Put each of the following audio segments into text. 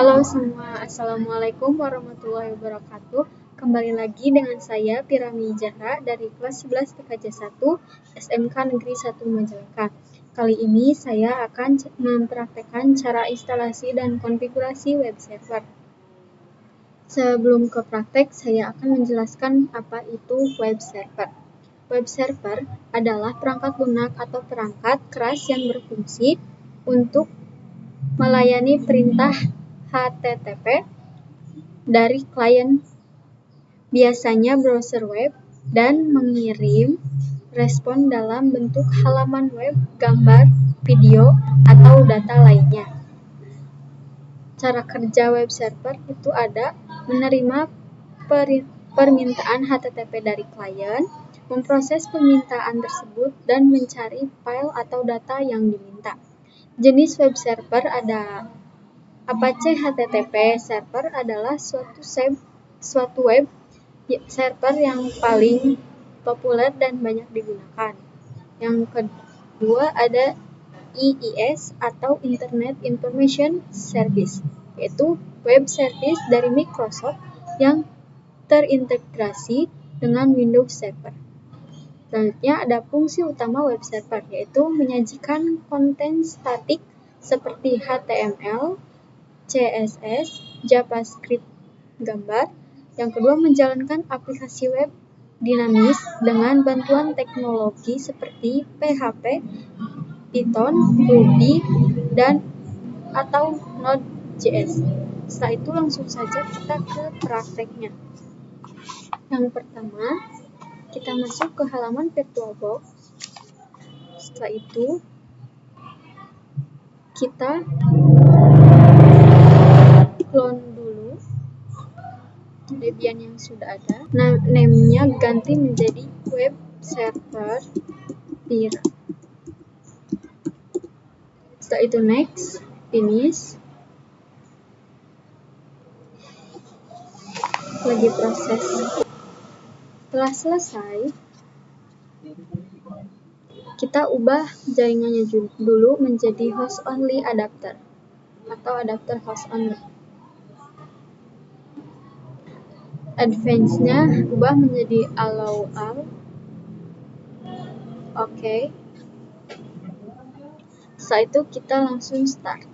Halo semua, Assalamualaikum warahmatullahi wabarakatuh. Kembali lagi dengan saya Pirami Zahra dari kelas 11 TKJ 1 SMK Negeri 1 Majalengka. Kali ini saya akan mempraktekkan cara instalasi dan konfigurasi web server. Sebelum ke praktek, saya akan menjelaskan apa itu web server. Web server adalah perangkat lunak atau perangkat keras yang berfungsi untuk melayani perintah HTTP dari klien, biasanya browser web, dan mengirim respon dalam bentuk halaman web, gambar, video, atau data lainnya. Cara kerja web server itu ada menerima permintaan HTTP dari klien, memproses permintaan tersebut, dan mencari file atau data yang diminta. Jenis web server ada Apache HTTP server adalah suatu web server yang paling populer dan banyak digunakan. Yang kedua ada IIS atau Internet Information Service, yaitu web service dari Microsoft yang terintegrasi dengan Windows Server. Selanjutnya ada fungsi utama web server, yaitu menyajikan konten statik seperti HTML, CSS, JavaScript, gambar. Yang kedua, menjalankan aplikasi web dinamis dengan bantuan teknologi seperti PHP, Python, Ruby, dan atau Node.js. Setelah itu langsung saja kita ke prakteknya. Yang pertama, kita masuk ke halaman VirtualBox. Setelah itu, kita clone dulu Debian yang sudah ada. Nah, name-nya ganti menjadi web server Pira. Setelah itu next, finish. Lagi proses. Setelah selesai, kita ubah jaringannya dulu menjadi host only adapter atau adapter host only. Advance-nya ubah menjadi allow all. Oke. Setelah itu kita langsung start.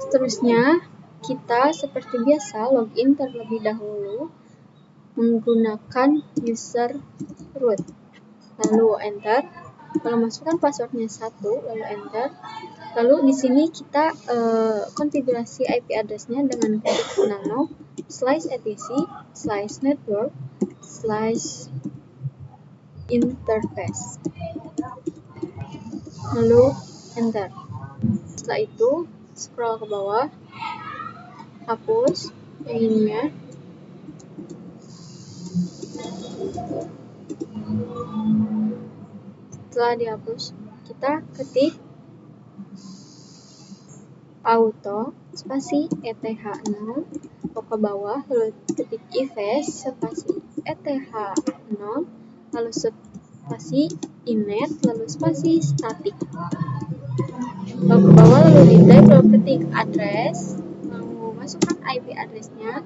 Seterusnya, kita seperti biasa login terlebih dahulu menggunakan user root. Lalu enter. Lalu masukkan passwordnya 1, lalu enter. Lalu di sini kita konfigurasi IP address-nya dengan ketik nano /etc/network/interface. Lalu enter. Setelah itu scroll ke bawah, hapus yang ininya. Setelah dihapus, kita ketik auto spasi eth0 ke bawah, lalu ketik ifs spasi eth0, lalu spasi inet, lalu spasi static. Lalu ke bawah, lalu di type, lalu ketik address, lalu masukkan IP address-nya,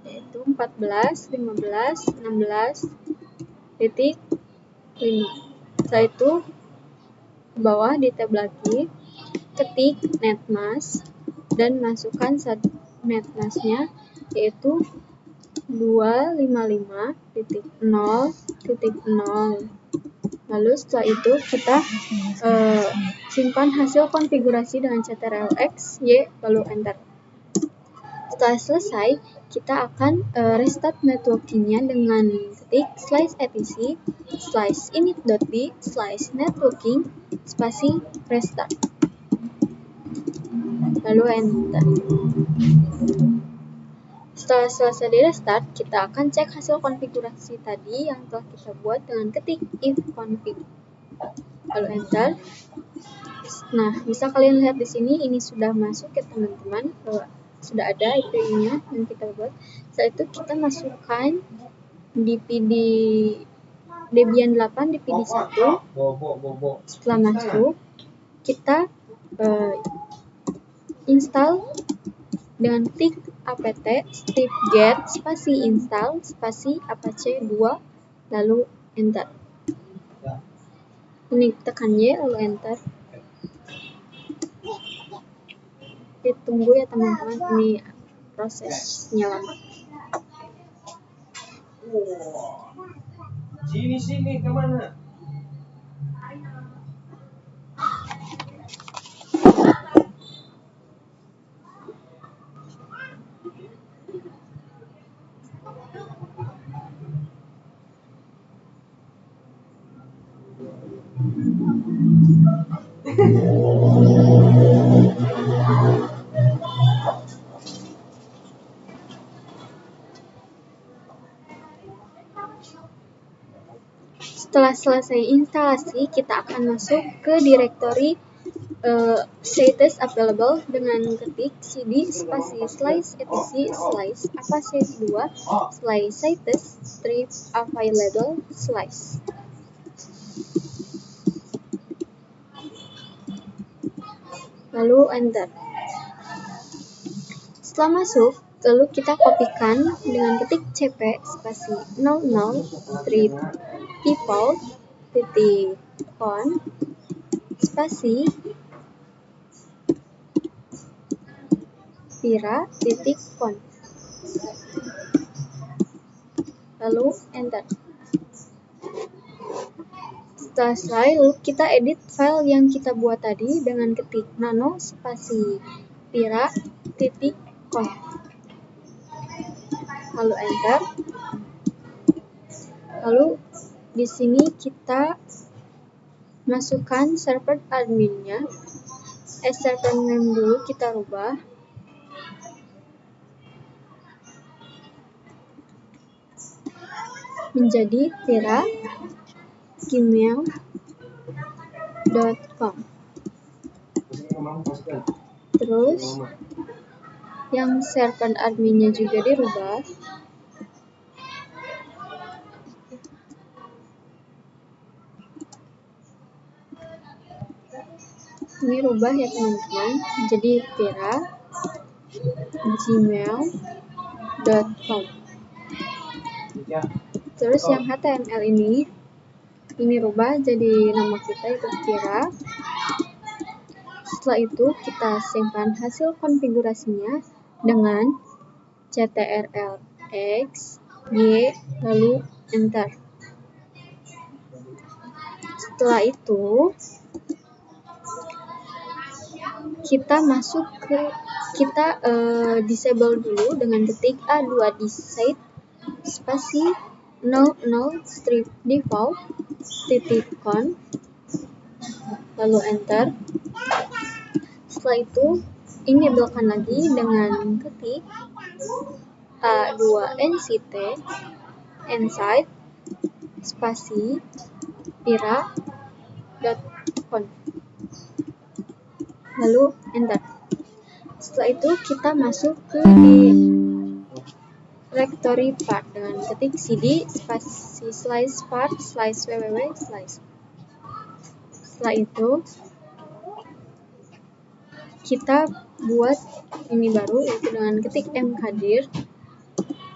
yaitu 14.15.16.5. Setelah itu ke bawah di tab lagi, ketik netmask dan masukkan netmask-nya, yaitu 255.0.0. Lalu setelah itu kita simpan hasil konfigurasi dengan ctrl-x, y, lalu enter. Setelah selesai, kita akan restart networking-nya dengan ketik /etc/init.b/networking spasi restart. Lalu enter. Setelah selesai di restart, kita akan cek hasil konfigurasi tadi yang telah kita buat dengan ketik ifconfig. Lalu enter. Nah, bisa kalian lihat di sini, ini sudah masuk ya teman-teman, sudah ada IP-nya yang kita buat. Setelah itu kita masukkan DPD Debian 8 dpd 1. Setelah masuk, kita install dengan ketik apt strip get spasi install spasi apache 2 lalu enter. Ini tekan Y lalu enter. Ditunggu ya teman-teman, ini prosesnya lama. Sini kemana? Setelah selesai instalasi, kita akan masuk ke direktori status available dengan ketik cd spasi slice etc slice apache 2 slice status strip available slice. Lalu enter. Setelah masuk, lalu kita kopikan dengan ketik cp spasi 00 strip default titik conf spasi pira titik conf lalu enter. Setelah selesai, lalu kita edit file yang kita buat tadi dengan ketik nano spasi pira titik conf lalu enter. Lalu di sini kita masukkan server adminnya. Server name dulu kita rubah menjadi pira@gmail.com. Terus yang server adminnya juga dirubah ini rubah ya teman-teman jadi pira@gmail.com. Terus yang HTML ini rubah jadi nama kita itu Pira. Setelah itu kita simpan hasil konfigurasinya dengan ctrl-x y lalu enter. Setelah itu kita disable dulu dengan ketik a2 decide spasi 00 strip default titik conf lalu enter. Setelah itu enablekan lagi dengan ketik a2 nct inside spasi pira.conf lalu enter. Setelah itu kita masuk ke directory part dengan ketik cd spasi slice part slice www slice. Setelah itu kita buat ini baru yaitu dengan ketik mkdir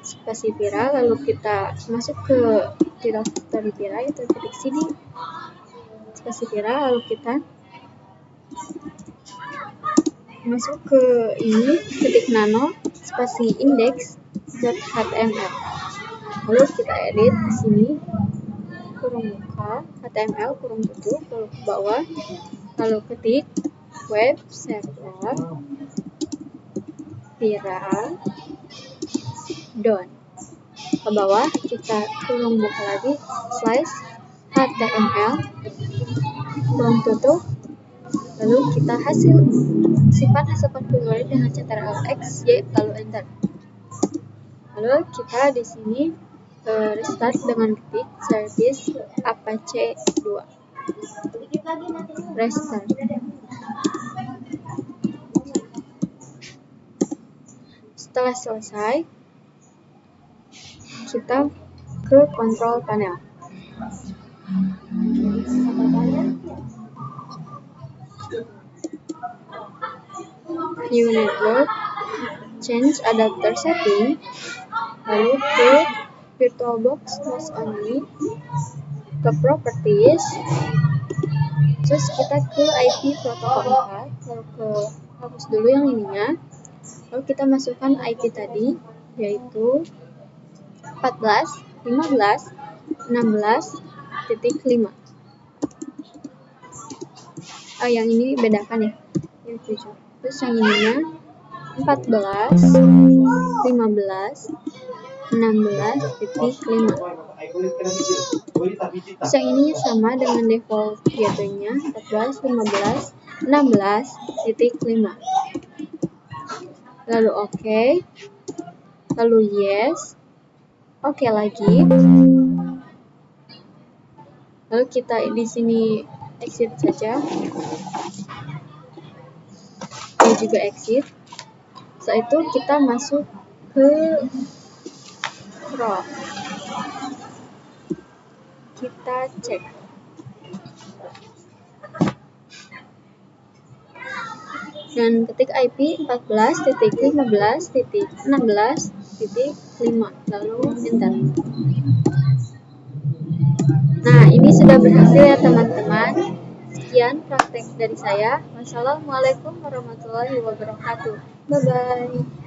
spasi pira lalu kita masuk ke directory pira yaitu ketik cd spasi pira lalu kita masuk ke ini ketik nano spasi index.html lalu kita edit di sini kurung buka html kurung tutup lalu ke bawah lalu ketik web server pira don ke bawah kita kurung buka lagi slice html kurung tutup lalu kita simpan hasil konfigurasi dengan ctrl-x y lalu enter. Lalu kita di sini restart dengan ketik service apache 2 restart. Setelah selesai kita ke control panel. New network, change adapter setting, lalu ke VirtualBox host only, ke properties, terus kita ke IP protokol 4, lalu ke hapus dulu yang ininya, lalu kita masukkan IP tadi yaitu 14.15.16.5. Yang ini bedakan ya, yang 7. Terus yang ininya 14.15.16.5. Terus yang ini sama dengan default gateway-nya 14.15.16.5. Lalu oke, lalu yes, oke lagi. Lalu kita di sini exit saja. Ini juga exit. Setelah itu kita masuk ke Chrome. Kita cek. Dan ketik IP 14.15.16.5, lalu enter. Nah, ini sudah berhasil ya teman-teman. Sekian praktek dari saya. Wassalamualaikum warahmatullahi wabarakatuh. Bye-bye.